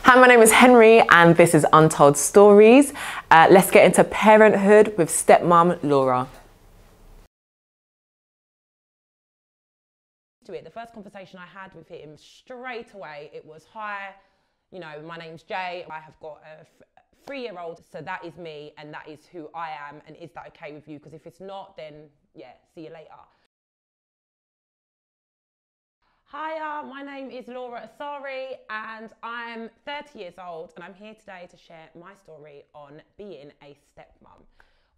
Hi, my name is Henrie and this is Untold Stories. Let's get into parenthood with stepmom Laura. The first conversation I had with him straight away, it was, hi, you know, my name's Jay. I have got a 3-year-old, so that is me and that is who I am, and is that okay with you? Because if it's not, then yeah, see you later. Hiya, my name is Laura Asari and I'm 30 years old and I'm here today to share my story on being a stepmom,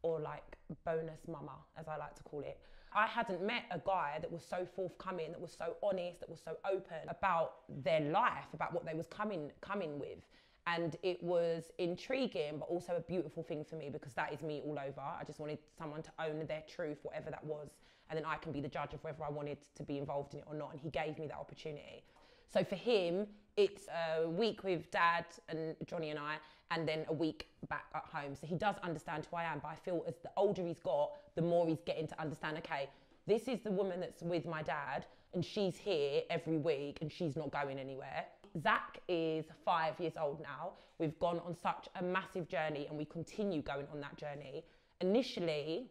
or like bonus mama as I like to call it. I hadn't met a guy that was so forthcoming, that was so honest, that was so open about their life, about what they was coming with. And it was intriguing, but also a beautiful thing for me, because that is me all over. I just wanted someone to own their truth, whatever that was. And then I can be the judge of whether I wanted to be involved in it or not. And he gave me that opportunity. So for him, it's a week with Dad and Johnny and I, and then a week back at home. So he does understand who I am, but I feel as the older he's got, the more he's getting to understand, okay, this is the woman that's with my dad and she's here every week and she's not going anywhere. Zach is 5 years old now. We've gone on such a massive journey and we continue going on that journey. Initially,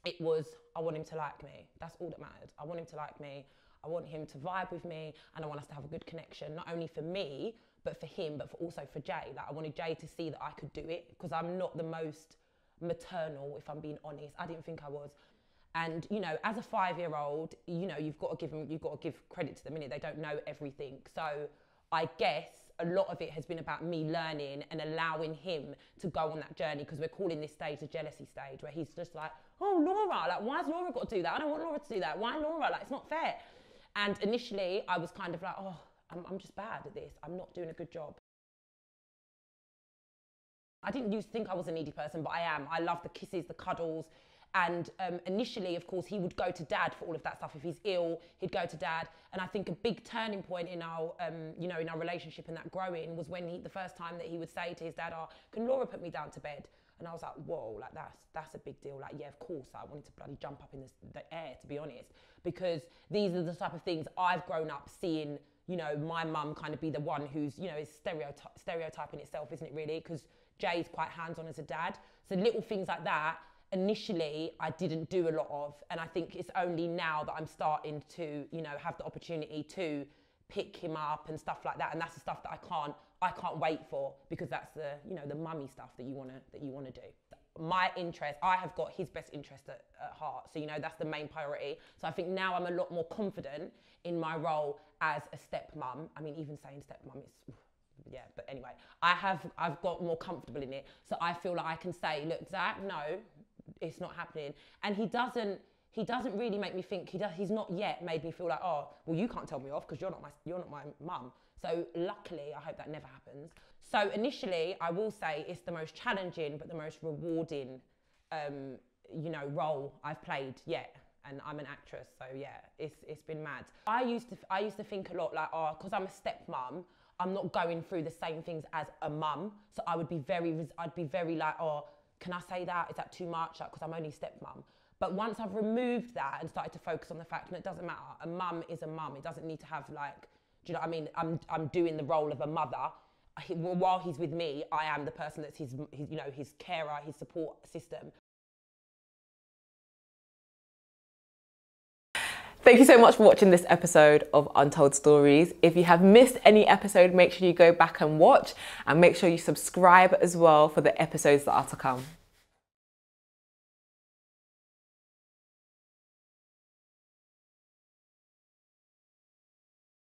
it was, I want him to like me. That's all that mattered. I want him to like me. I want him to vibe with me, and I want us to have a good connection, not only for me, but for him, but also for Jay. Like, I wanted Jay to see that I could do it, because I'm not the most maternal, if I'm being honest. I didn't think I was. And, you know, as a 5-year-old, you know, you've got to give credit to them, innit? They don't know everything. So I guess a lot of it has been about me learning and allowing him to go on that journey, because we're calling this stage the jealousy stage, where he's just like, oh, Laura, like, why's Laura got to do that? I don't want Laura to do that. Why Laura? Like, it's not fair. And initially I was kind of like, oh, I'm just bad at this. I'm not doing a good job. I didn't used to think I was a needy person, but I am. I love the kisses, the cuddles. And initially, of course, he would go to Dad for all of that stuff. If he's ill, he'd go to Dad. And I think a big turning point in our, you know, in our relationship and that growing was when the first time that he would say to his dad, oh, can Laura put me down to bed? And I was like, whoa, like that's a big deal. Like, yeah, of course, I wanted to bloody jump up in the air, to be honest, because these are the type of things I've grown up seeing, you know, my mum kind of be the one who's, you know, is stereotyping itself, isn't it really? Because Jay's quite hands-on as a dad. So little things like that, initially, I didn't do a lot of. And I think it's only now that I'm starting to, you know, have the opportunity to pick him up and stuff like that. And that's the stuff that I can't wait for, because that's the, you know, the mummy stuff that you wanna do. My interest, I have got his best interest at heart. So, you know, that's the main priority. So I think now I'm a lot more confident in my role as a stepmom. I mean, even saying stepmom, it's, yeah, but anyway, I've got more comfortable in it. So I feel like I can say, look, Zach, no, it's not happening. And he doesn't really make me think, he's not yet made me feel like, oh, well, you can't tell me off because you're not my mum. So luckily, I hope that never happens. So initially, I will say it's the most challenging, but the most rewarding, you know, role I've played yet. And I'm an actress, so yeah, it's been mad. I used to think a lot like, oh, because I'm a stepmom, I'm not going through the same things as a mum. So I'd be very like, oh, can I say that? Is that too much? Like, because I'm only stepmom. But once I've removed that and started to focus on the fact that it doesn't matter, a mum is a mum. It doesn't need to have like, do you know what I mean? I'm doing the role of a mother. While he's with me, I am the person that's his you know, his carer, his support system. Thank you so much for watching this episode of Untold Stories. If you have missed any episode, make sure you go back and watch, and make sure you subscribe as well for the episodes that are to come.